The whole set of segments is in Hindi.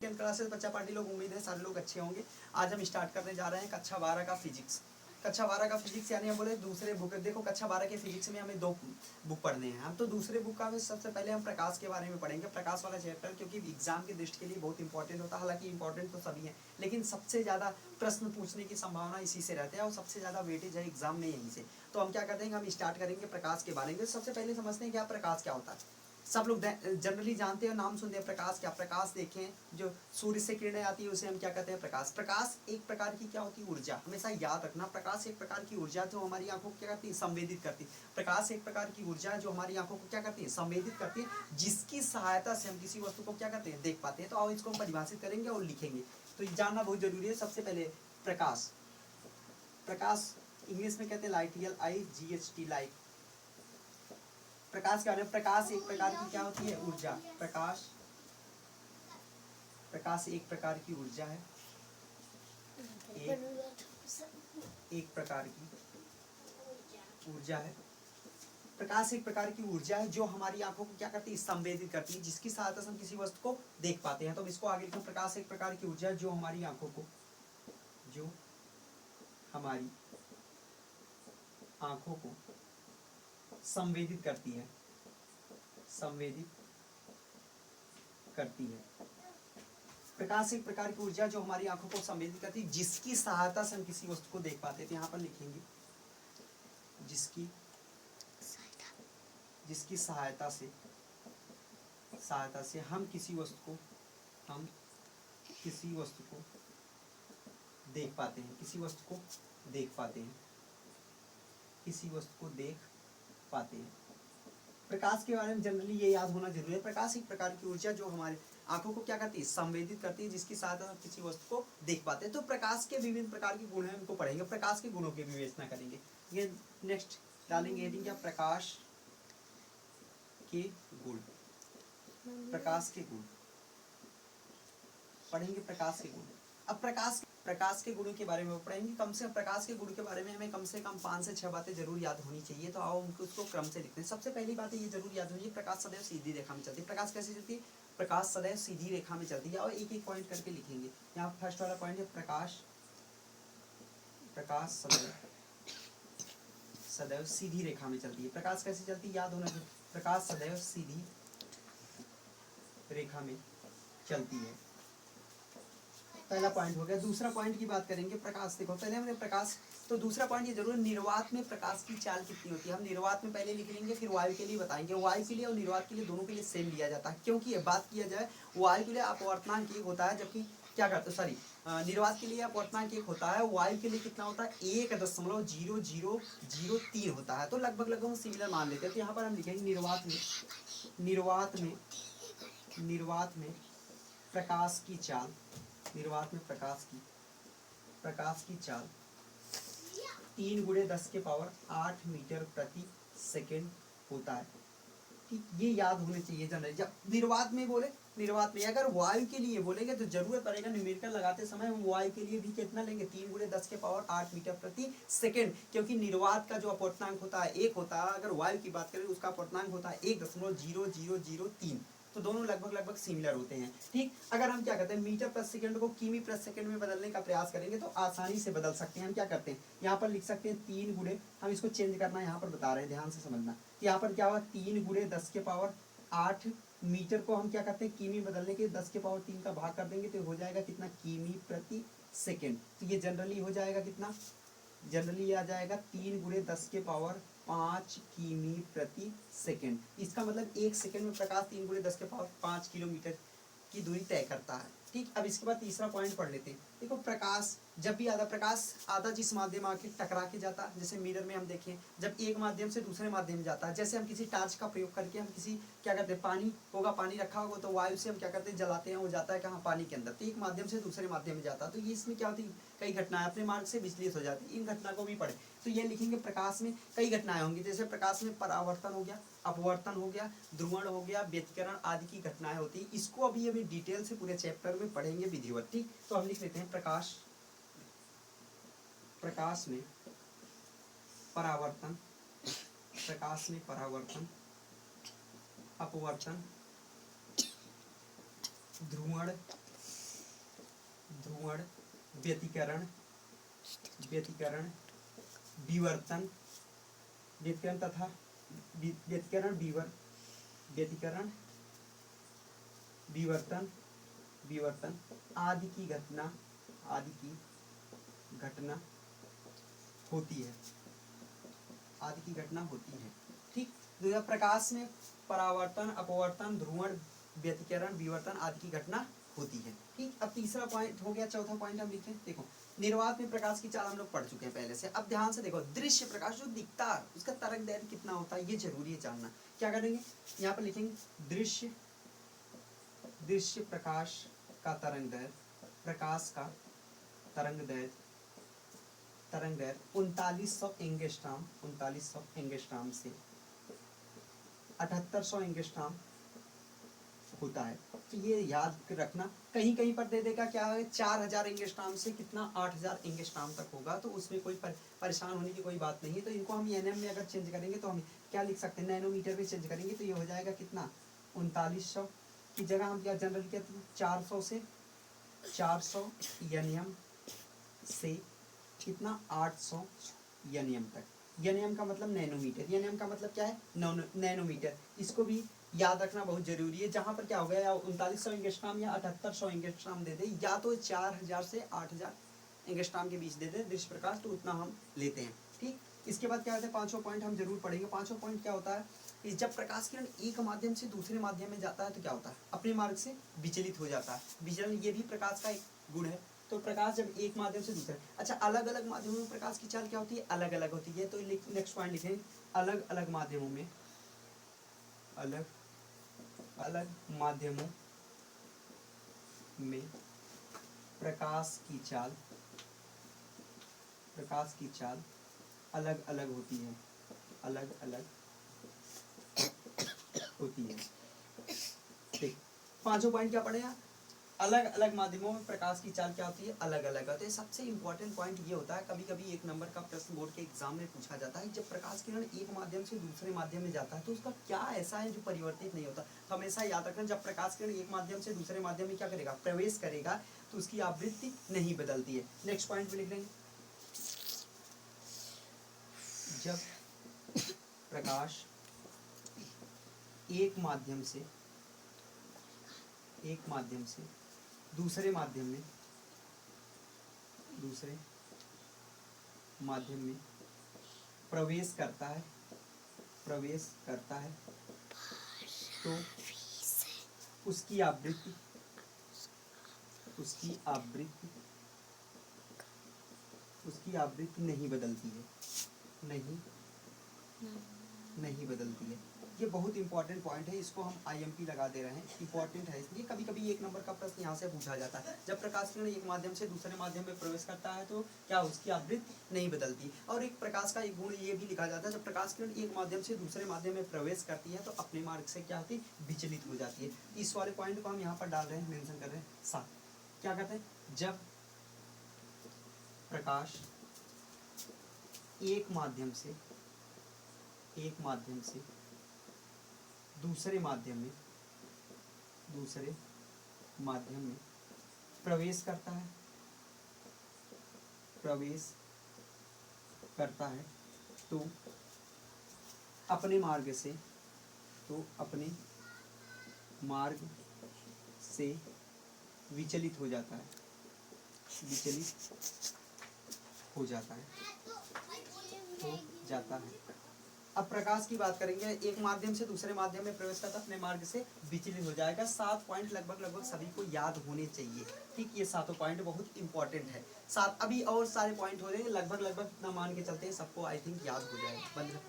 क्लासेस बच्चा पार्टी लोग, उम्मीद है सारे लोग अच्छे होंगे। आज हम स्टार्ट करने जा रहे हैं कक्षा 12 का फिजिक्स। कक्षा 12 का फिजिक्स यानी हम बोले दूसरे बुक। देखो कक्षा 12 के फिजिक्स में हमें 2 बुक पढ़ने हैं। हम तो दूसरे बुक का सबसे पहले हम प्रकाश के बारे में पढ़ेंगे, प्रकाश वाला चैप्टर, क्योंकि एग्जाम की दृष्टि के लिए बहुत इंपॉर्टेंट होता है। हालांकि इंपॉर्टेंट तो सभी है, लेकिन सबसे ज़्यादा प्रश्न पूछने की संभावना इसी से रहती है और सबसे ज़्यादा वेटेज है एग्जाम में यहीं से। तो हम क्या करते हैं, हम स्टार्ट करेंगे प्रकाश के बारे में। सबसे पहले समझते हैं क्या प्रकाश क्या होता है। सब लोग जनरली जानते हैं, नाम सुनते हैं प्रकाश क्या। प्रकाश देखें, जो सूर्य से किरणें आती है उसे हम क्या कहते हैं, प्रकाश। प्रकाश एक प्रकार की क्या होती है, ऊर्जा। हमेशा याद रखना, प्रकाश एक प्रकार की ऊर्जा जो हमारी आंखों को क्या करती है, संवेदित करती है। प्रकाश एक प्रकार की ऊर्जा जो हमारी आंखों को क्या करती है, संवेदित करती है, जिसकी सहायता से हम किसी वस्तु को क्या करते हैं, देख पाते हैं। तो आओ इसको हम परिभाषित करेंगे और लिखेंगे। तो ये जानना बहुत जरूरी है। सबसे पहले प्रकाश, प्रकाश इंग्लिश में कहते हैं लाइट, LIGHT, लाइट। प्रकाश क्या है, प्रकाश एक प्रकार की क्या होती है, ऊर्जा। प्रकाश, प्रकाश एक प्रकार की ऊर्जा है, एक प्रकार की ऊर्जा है। प्रकाश एक प्रकार की ऊर्जा है जो हमारी आंखों को क्या करती है, संवेदित करती है, जिसकी सहायता से हम किसी वस्तु को देख पाते हैं। तो इसको आगे लिखो, प्रकाश एक प्रकार की ऊर्जा है जो हमारी आंखों को, जो हमारी आंखों को संवेदित करती है, संवेदित करती है। प्रकाश एक प्रकार की ऊर्जा जो हमारी आंखों को संवेदित करती है, जिसकी सहायता से हम किसी वस्तु को देख पाते हैं। तो यहाँ पर लिखेंगे जिसकी सहायता से हम किसी वस्तु को देख पाते हैं, किसी वस्तु को देख पाते हैं। प्रकाश के बारे में जनरली ये याद होना जरूरी है। प्रकाश एक प्रकार की ऊर्जा जो हमारे आंखों को क्या करती है, संवेदित करती है, जिसकी सहायता से किसी वस्तु को देख पाते हैं। तो प्रकाश के विभिन्न प्रकार के गुण हैं, उनको पढ़ेंगे। प्रकाश के गुणों की विवेचना करेंगे। ये नेक्स्ट डालेंगे हेडिंग क्या, प्रकाश के गुण। प्रकाश के गुण पढ़ेंगे, प्रकाश के गुण। अब प्रकाश के गुणों के बारे में पढ़ेंगे। कम से कम प्रकाश के गुण के बारे में हमें कम से कम 5 से 6 बातें जरूर याद होनी चाहिए। तो आओ उनको उसको क्रम से लिखते हैं। सबसे पहली बात ये जरूर याद होनी है, प्रकाश सदैव सीधी रेखा में चलती है। प्रकाश कैसे चलती है, प्रकाश सदैव सीधी रेखा में चलती है। और एक एक पॉइंट करके लिखेंगे। यहाँ फर्स्ट वाला पॉइंट है, प्रकाश सदैव सीधी रेखा में चलती है। प्रकाश कैसे चलती है, याद होना चाहिए। प्रकाश सदैव सीधी रेखा में चलती है, पहला पॉइंट हो गया। दूसरा पॉइंट की बात करेंगे, प्रकाश। देखो पहले हमने प्रकाश, तो दूसरा पॉइंट ये जरूर, निर्वात में प्रकाश की चाल कितनी होती है। हम निर्वात में पहले लिख लेंगे, फिर वायु के लिए बताएंगे। वायु के लिए और निर्वात के लिए दोनों के लिए सेम लिया जाता है, क्योंकि ये बात किया जाए वायु के लिए अपवर्तनांक 1 होता है, जबकि क्या करते, सॉरी, निर्वात के लिए अपवर्तनांक 1 होता है। वायु के लिए कितना होता है, 1.0003 होता है। तो लगभग हम सिमिलर मान लेते हैं। तो यहाँ पर हम लिखेंगे निर्वात में प्रकाश की चाल, निर्वात में प्रकाश की चाल 3 × 10⁸ मीटर प्रति सेकेंड होता है। ठीक, ये याद होने चाहिए जनरली। जब निर्वात में बोले, निर्वात में अगर वायु के लिए बोलेंगे तो जरूरत पड़ेगा न्यूमेरिकल लगाते समय हम वायु के लिए भी कितना लेंगे, 3 × 10⁸ मीटर प्रति सेकेंड, क्योंकि निर्वात का जो अपवर्तनांक होता है 1 होता है। अगर वायु की बात करें उसका अपवर्तनांक होता है 1.0003। तो दोनों लगभग सिमिलर होते हैं। ठीक, अगर हम क्या करते हैं, मीटर प्रति सेकंड को किमी प्रति सेकंड में बदलने का प्रयास करेंगे तो आसानी से बदल सकते हैं। हम क्या करते हैं, यहाँ पर लिख सकते हैं 3 × हम इसको चेंज करना यहाँ पर बता रहे हैं, ध्यान से समझना। यहाँ पर क्या हुआ, 3 × 10⁸ मीटर को हम क्या करते हैं, किमी बदलने के 10⁻³ का भाग कर देंगे तो हो जाएगा कितना, किमी प्रति सेकेंड। तो ये जनरली हो जाएगा कितना, जनरली आ जाएगा 3 × 10⁵ किमी प्रति सेकेंड। इसका मतलब 1 सेकेंड में प्रकाश 3 × 10⁵ किलोमीटर की दूरी तय करता है। ठीक, अब इसके बाद तीसरा पॉइंट पढ़ लेते हैं। देखो प्रकाश जब भी प्रकाश आधा जिस माध्यम आके टकरा के जाता है, जैसे मिरर में हम देखें, जब एक माध्यम से दूसरे माध्यम में जाता है, जैसे हम किसी टार्च का प्रयोग करके हम किसी क्या करते हैं, पानी होगा, पानी रखा होगा तो वायु से हम क्या करते हैं, जलाते हैं, वो जाता है कहाँ, पानी के अंदर। तो एक माध्यम से दूसरे माध्यम में जाता है। तो ये इसमें क्या होती है, कई घटनाएं अपने मार्ग से विचलित हो जाती है। इन घटना को भी पढ़े तो ये लिखेंगे, प्रकाश में कई घटनाएं होंगी। जैसे प्रकाश में परावर्तन हो गया, अपवर्तन हो गया, ध्रुवण हो गया, व्यतिकरण आदि की घटनाएं होती है। इसको अभी डिटेल से पूरे चैप्टर में पढ़ेंगे विधिवत। ठीक, तो हम लिख लेते हैं, प्रकाश में परावर्तन, अपवर्तन, ध्रुवण व्यतिकरण व्यतिकरण विवर्तन व्यतिकरण तथा व्यतिकरण व्यतिकरण विवर्तन विवर्तन आदि की घटना होती है आदि की घटना होती है। ठीक, तो यह प्रकाश में परावर्तन अपवर्तन ध्रुवण व्यतिकरण विवर्तन आदि की घटना होती है। ठीक, अब तीसरा पॉइंट हो गया, चौथा पॉइंट हम लिखें। देखो निर्वात में प्रकाश की चाल हम लोग पढ़ चुके हैं पहले से। अब ध्यान से देखो, दृश्य प्रकाश जो दिखता है उसका तरंग दैर्घ्य कितना होता है, ये जरूरी है जानना। क्या करेंगे, यहाँ पर लिखेंगे दृश्य प्रकाश का तरंग दैर्घ्य, प्रकाश का तरंग दैर्घ्य 3900 एंगस्ट्रॉम से 7800 एंगस्ट्रॉम होता है। तो ये याद रखना, कहीं कहीं पर दे देगा क्या है 4000 एंगस्ट्रॉम से कितना 8000 एंगस्ट्रॉम तक होगा, तो उसमें कोई परेशान होने की कोई बात नहीं है। तो इनको हम एनएम में अगर चेंज करेंगे तो हम क्या लिख सकते हैं, नैनोमीटर में चेंज करेंगे तो ये हो जाएगा कितना 3900 की जगह हम क्या जनरल कहते हैं 400 एनएम से कितना 800 एनएम तक। एनएम का मतलब नैनोमीटर, एनएम का मतलब क्या है नैनोमीटर। इसको भी याद रखना बहुत जरूरी है। जहां पर क्या हो गया 3900 एंगस्ट्रॉम या 7800 एंगस्ट्रॉम दे दे, या तो 4000 से 8000 एंगस्ट्रॉम के बीच दे दे दृश्य प्रकाश, तो उतना हम लेते हैं। ठीक, इसके बाद क्या होता है, पांचों पॉइंट हम जरूर पढ़ेंगे। पांचों पॉइंट क्या होता है कि जब प्रकाश किरण एक माध्यम से दूसरे माध्यम में जाता है तो क्या होता है, अपने मार्ग से विचलित हो जाता है। विचलन ये भी प्रकाश का एक गुण है। तो प्रकाश जब एक माध्यम से दूसरे, अच्छा अलग अलग माध्यमों में प्रकाश की चाल क्या होती है, अलग अलग होती है। तो नेक्स्ट पॉइंट लिखेंगे, अलग अलग माध्यमों में प्रकाश की चाल अलग अलग होती है, ठीक, पांचों पॉइंट क्या पढ़े, अलग अलग माध्यमों में प्रकाश की चाल क्या होती है, अलग अलग होती है। सबसे इंपॉर्टेंट पॉइंट ये होता है, कभी कभी एक नंबर का प्रश्न बोर्ड के एग्जाम में पूछा जाता है, जब प्रकाश किरण एक माध्यम से दूसरे माध्यम में जाता है तो उसका क्या ऐसा है जो परिवर्तित नहीं होता। तो हमेशा याद रखना, जब प्रकाश किरण एक माध्यम से दूसरे माध्यम में क्या करेगा, प्रवेश करेगा, तो उसकी आवृत्ति नहीं बदलती है। नेक्स्ट पॉइंट भी लिख लेंगे, जब प्रकाश एक माध्यम से दूसरे माध्यम में प्रवेश करता है तो उसकी आवृत्ति नहीं बदलती है। ये बहुत इंपॉर्टेंट पॉइंट है, इसको हम IMP लगा दे रहे हैं, इंपॉर्टेंट है इसलिए। कभी कभी एक नंबर का प्रश्न यहाँ से पूछा जाता है, जब प्रकाश किरण एक माध्यम से दूसरे माध्यम में प्रवेश करता है तो क्या उसकी आवृत्ति नहीं बदलती। और एक प्रकाश का एक गुण ये भी लिखा जाता है, जब प्रकाश किरण एक माध्यम से दूसरे माध्यम में प्रवेश करती है तो अपने मार्ग से क्या होती है, विचलित हो जाती है। इस वाले पॉइंट को हम यहाँ पर डाल रहे हैं, मेंशन कर रहे हैं 7। क्या कहते हैं, जब प्रकाश एक माध्यम से दूसरे माध्यम में प्रवेश करता है तो अपने मार्ग से विचलित हो जाता है। अब प्रकाश की बात करेंगे, एक माध्यम से दूसरे माध्यम में प्रवेश करता अपने मार्ग से विचलित हो जाएगा। 7 पॉइंट लगभग सभी को याद होने चाहिए। ठीक, ये 7 पॉइंट बहुत इंपॉर्टेंट है। 7 अभी और सारे पॉइंट हो रहे हैं, लगभग इतना मान के चलते हैं सबको आई थिंक याद हो जाएगा। बंद।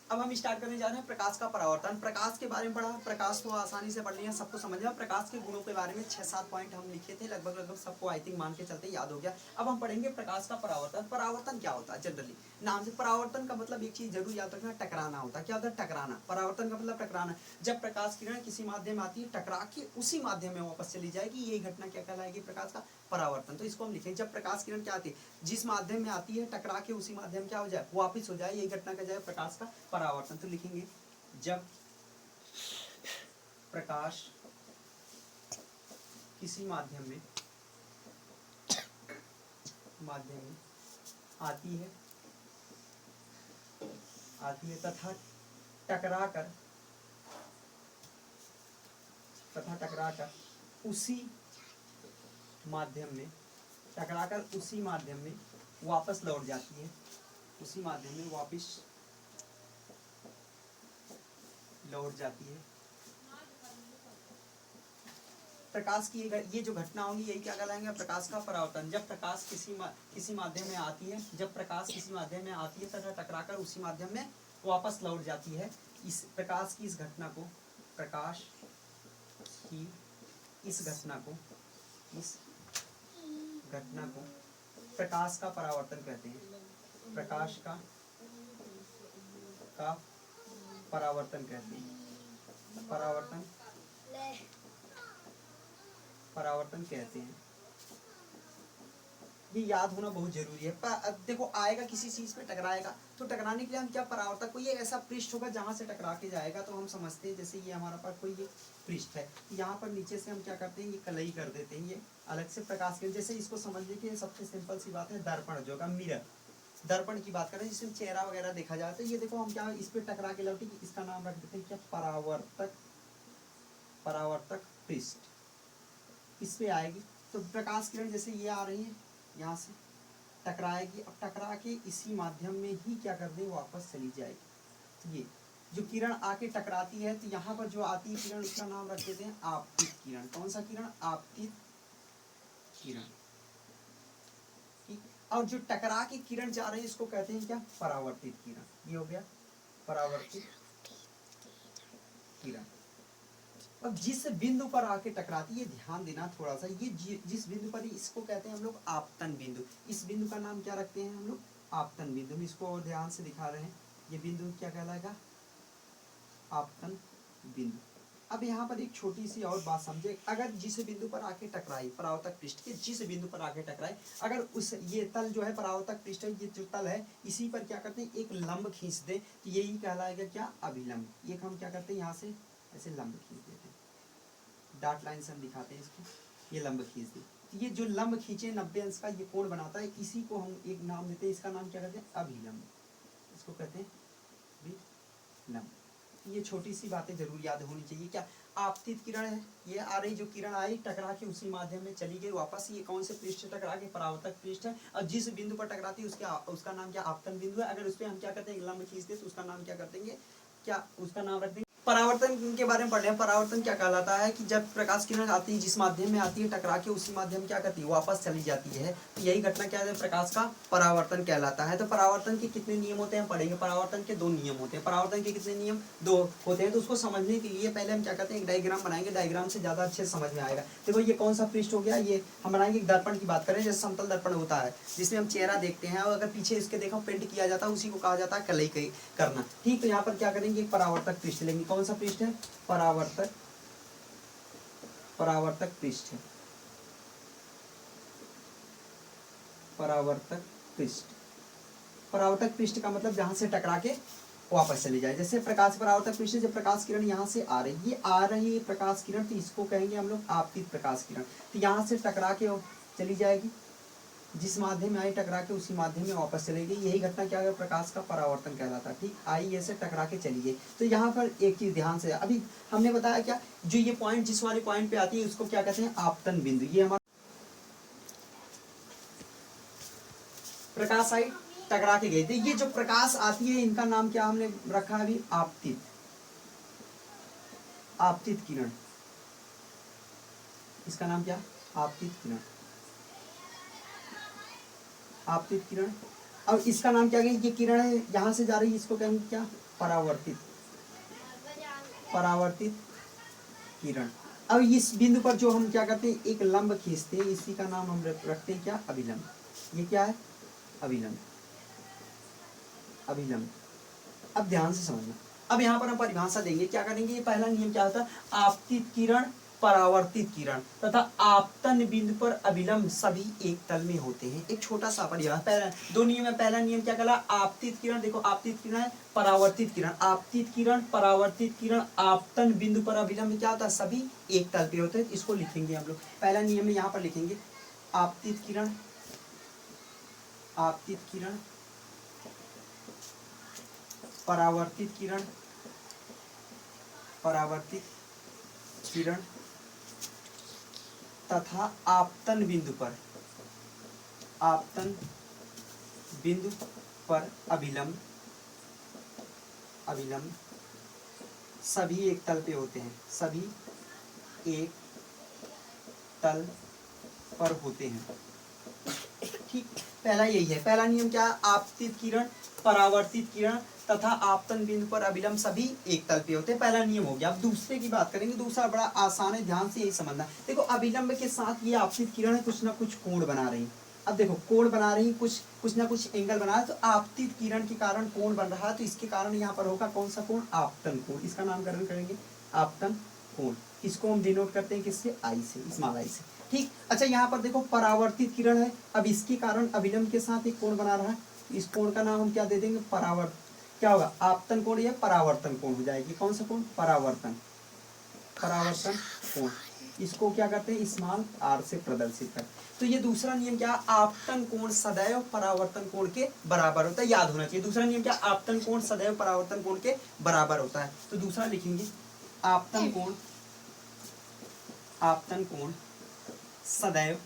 अब हम स्टार्ट करने जा रहे हैं प्रकाश का परावर्तन। प्रकाश के बारे में पढ़ा, प्रकाश को आसानी से पढ़ लिया, सबको समझ लिया। प्रकाश के गुणों के बारे में 6-7 पॉइंट हम लिखे थे, लगभग सबको आई थिंक मान के चलते याद हो गया। अब हम पढ़ेंगे प्रकाश का परावर्तन। परावर्तन क्या होता है, जनरली नाम से परावर्तन का मतलब एक चीज जरूर याद रखना, टकराना होता है। क्या होता है, टकराना। परावर्तन का मतलब टकराना। जब प्रकाश किरण किसी माध्यम में आती है, टकरा के उसी माध्यम में वापस चली जाएगी, यही घटना क्या कहलाएगी, प्रकाश का परावर्तन। तो इसको हम लिखें, जब प्रकाश किरण क्या आती है, जिस माध्यम में आती है, टकरा के उसी माध्यम क्या हो जाए, वापिस हो जाए, यही घटना क्या जाए, प्रकाश का परावर्तन। तो लिखेंगे, जब प्रकाश किसी माध्यम में माध्यम में आती है तथा टकराकर उसी माध्यम में वापस लौट जाती है, उसी माध्यम में वापस लौट जाती है। प्रकाश की ये जो घटना होगी यही क्या कहलाएंगे, प्रकाश का परावर्तन। जब प्रकाश किसी माध्यम में आती है, तथा टकराकर उसी माध्यम में वापस लौट जाती है, इस प्रकाश की इस घटना को प्रकाश का परावर्तन कहते हैं। प्रकाश का परावर्तन कहते हैं। परावर्तन कहते हैं। ये याद होना बहुत जरूरी है। अब देखो आएगा किसी चीज पे टकराएगा, तो टकराने के लिए हम क्या परावर्तक, कोई ऐसा पृष्ठ होगा जहां से टकरा के जाएगा, तो हम समझते हैं जैसे ये हमारा पास कोई ये पृष्ठ है, यहाँ पर नीचे से हम क्या करते हैं, ये कलई कर देते हैं, ये अलग से प्रकाश के, जैसे इसको समझने की सबसे सिंपल सी बात है दर्पण, जो का मिरर, दर्पण की बात करें जिसमें चेहरा वगैरह देखा जाता है। ये देखो हम क्या इस पे टकरा के लौटे, इसका नाम रख देते हैं क्या, परावर्तक पृष्ठ। इस पे आएगी तो प्रकाश किरण जैसे ये आ रही है, यहाँ से टकराएगी, अब टकरा के इसी माध्यम में ही क्या कर दें, वापस चली जाएगी। ये जो किरण आके टकराती है, तो यहाँ पर जो आती है किरण, उसका नाम रख देते हैं आपतित किरण। कौन सा किरण, आपतित किरण। ठीक, और जो टकरा के किरण जा रही है इसको कहते हैं क्या, परावर्तित किरण। ये हो गया परावर्तित किरण। अब जिस बिंदु पर आके टकराती है, ध्यान देना थोड़ा सा, ये जिस बिंदु पर, इसको कहते हैं हम लोग आपतन बिंदु। इस बिंदु का नाम क्या रखते हैं हम लोग, आपतन बिंदु। हम इसको और ध्यान से दिखा रहे हैं, ये बिंदु क्या कहलाएगा, आपतन बिंदु। अब यहाँ पर एक छोटी सी और बात समझे, अगर जिस बिंदु पर आके टकराई, परावर्तक पृष्ठ के जिस बिंदु पर आके टकराई, अगर उस ये तल जो है परावर्तक पृष्ठ, ये जो तल है, इसी पर क्या करते हैं, एक लंब खींच दे, तो यही कहलाएगा क्या, अभिलंब। एक हम क्या करते हैं, यहाँ से ऐसे लंब खींच देते हैं, डॉट लाइन से हम दिखाते हैं इसको, ये लंब खींच दे, तो ये जो लंब खींचे 90 अंश का ये कोण बनाता है, इसी को हम एक नाम देते हैं, इसका नाम क्या कहते हैं, अभिलंब। इसको कहते हैं अभिलंब। ये छोटी सी बातें जरूर याद होनी चाहिए। क्या, आपतित किरण है, ये आ रही, जो किरण आई टकरा के उसी माध्यम में चली गई वापस, ये कौन से पृष्ठ से टकरा के, परावर्तक पृष्ठ है, और जिस बिंदु पर टकराती है उसका नाम क्या, आपतन बिंदु है। अगर उस पर हम क्या करते हैं, लंब खींचते हैं, तो उसका नाम क्या कर देंगे, क्या उसका नाम रख देंगे। परावर्तन के बारे में पढ़ रहे हैं। परावर्तन क्या कहलाता है कि जब प्रकाश किरण आती है, जिस माध्यम में आती है, टकरा के उसी माध्यम क्या करती है, वापस चली जाती है, तो यही घटना क्या है, प्रकाश का परावर्तन कहलाता है। तो परावर्तन के कितने नियम होते हैं, हम पढ़ेंगे। परावर्तन के 2 नियम होते हैं। परावर्तन के कितने नियम, 2 होते हैं। तो उसको समझने के लिए पहले हम क्या करते हैं, एक डायग्राम बनाएंगे, डायग्राम से ज्यादा अच्छे से समझ में आएगा। देखो ये कौन सा पृष्ठ हो गया, ये हम बनाएंगे दर्पण की बात करें, जैसे समतल दर्पण होता है जिसमें हम चेहरा देखते हैं, और अगर पीछे इसके देखो पेंट किया जाता है, उसी को कहा जाता है कलई करना। ठीक, तो यहाँ पर क्या करेंगे, एक परावर्तक पृष्ठ लेंगे। कौन सा पृष्ठ है, परावर्तक पृष्ठ है, परावर्तक पृष्ठ का मतलब जहां से टकरा के वापस चली जाए। जैसे प्रकाश परावर्तक पृष्ठ, जब प्रकाश किरण यहाँ से आ रही है प्रकाश किरण, तो इसको कहेंगे हम लोग आपतित प्रकाश किरण। तो यहाँ से टकरा के चली जाएगी, जिस माध्यम में आई टकरा के उसी माध्यम में वापस चली गई, यही घटना क्या है, प्रकाश का परावर्तन कहलाता है। ठीक, आई ऐसे टकरा के चली गई। तो यहाँ पर एक चीज ध्यान से, अभी हमने बताया क्या, जो ये पॉइंट जिस वाले पॉइंट पे आती है उसको क्या कहते हैं, आपतन बिंदु। ये हमारा प्रकाश आई टकरा के गई, तो ये जो प्रकाश आती है इनका नाम क्या हमने रखा है अभी, आपतित किरण। इसका नाम क्या, आपतित किरण। अब इसका नाम क्या है, ये किरण है यहाँ से जा रही है, इसको कहेंगे क्या, परावर्तित किरण। अब इस बिंदु पर जो हम क्या करते हैं, एक लंब खींचते हैं, इसी का नाम हम रखते हैं क्या, अभिलंब। ये क्या है, अभिलंब। अब ध्यान से समझना, अब यहाँ पर हम परिभाषा देंगे, क्या करेंगे, ये पहला नियम क्या होता है, आपतित किरण, परावर्तित किरण तथा आपतन बिंदु पर अभिलंब सभी एक तल में होते हैं। एक छोटा सा परिभाषा, पहला 2 नियम है। पहला नियम क्या कहला, आपतित किरण, देखो आपतित किरण है, परावर्तित किरण, आपतित किरण, परावर्तित किरण, आपतन बिंदु पर अभिलंब क्या होता है, सभी एक तल पे होते हैं। इसको लिखेंगे हम लोग, पहला नियम में यहाँ पर लिखेंगे, आपतित किरण, आपतित किरण, परावर्तित किरण, परावर्तित किरण तथा आपतन बिंदु पर, आपतन बिंदु पर अभिलंब, अभिलंब सभी एक तल पे होते हैं, सभी एक तल पर होते हैं। ठीक, पहला यही है। पहला नियम क्या है? आपतित किरण, परावर्तित किरण तथा आपतन बिंदु पर अभिलंब सभी एक तल पे होते हैं। पहला नियम हो गया। अब दूसरे की बात करेंगे। दूसरा बड़ा आसान है, ध्यान से यही समझना। देखो, अभिलंब के साथ ये आपतित किरण है, कुछ ना कुछ कोण बना रही। अब देखो, कोण बना रही, कुछ ना कुछ एंगल बना रहा है, तो आपतित किरण के कारण कोण बन रहा है, तो इसके कारण यहाँ पर होगा कौन सा कोण? आपतन कोण। इसका नामकरण करेंगे आपतन कोण। इसको हम डिनोट करते हैं किससे? आई से, स्मॉल आई से। ठीक, अच्छा, यहाँ पर देखो परावर्तित किरण है। अब इसके कारण अभिलंब के साथ एक कोण बना रहा है, इस कोण का नाम हम क्या दे देंगे? परावर्त। क्या होगा? आपतन कोण या परावर्तन कोण हो जाएगी। कौन सा कोण? परावर्तन, परावर्तन कोण। इसको क्या करते हैं? स्मॉल आर से प्रदर्शित करते हैं। तो ये दूसरा नियम क्या? आपतन कोण सदैव परावर्तन कोण के बराबर होता है। याद होना चाहिए। दूसरा नियम क्या? आपतन कोण सदैव परावर्तन कोण के बराबर होता है। तो दूसरा लिखेंगे आपतन कोण, आपतन कोण सदैव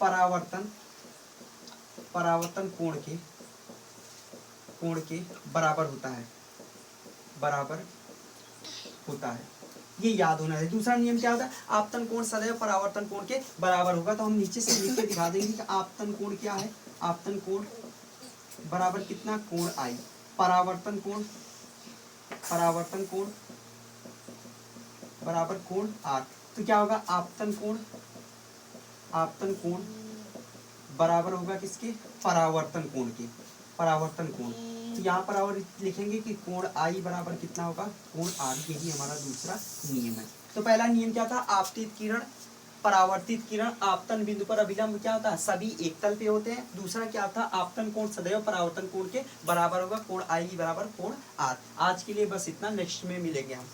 परावर्तन, परावर्तन कोण के बराबर होता है, बराबर होता है। ये याद होना है। दूसरा नियम क्या होता है? आपतन कोण सदैव परावर्तन कोण के बराबर होगा। तो हम नीचे से लिख के दिखा देंगे कि आपतन कोण क्या है? आपतन कोण बराबर कितना? कोण आई। परावर्तन कोण, परावर्तन कोण बराबर कोण आर। तो क्या होगा? आपतन कोण, आपतन कोण बराबर होगा किसके? परावर्तन कोण के, परावर्तन कोण। तो यहाँ पर और लिखेंगे कि कोण आई बराबर कितना होगा? कोण आर। यही हमारा दूसरा नियम है। तो पहला नियम क्या था? आपतित किरण, परावर्तित किरण, आपतन बिंदु पर अभिलंब क्या होता है? सभी एक तल पे होते हैं। दूसरा क्या था? आपतन कोण सदैव परावर्तन कोण के बराबर होगा। कोण आई बराबर कोण आर। आज के लिए बस इतना, नेक्स्ट में मिलेंगे हम।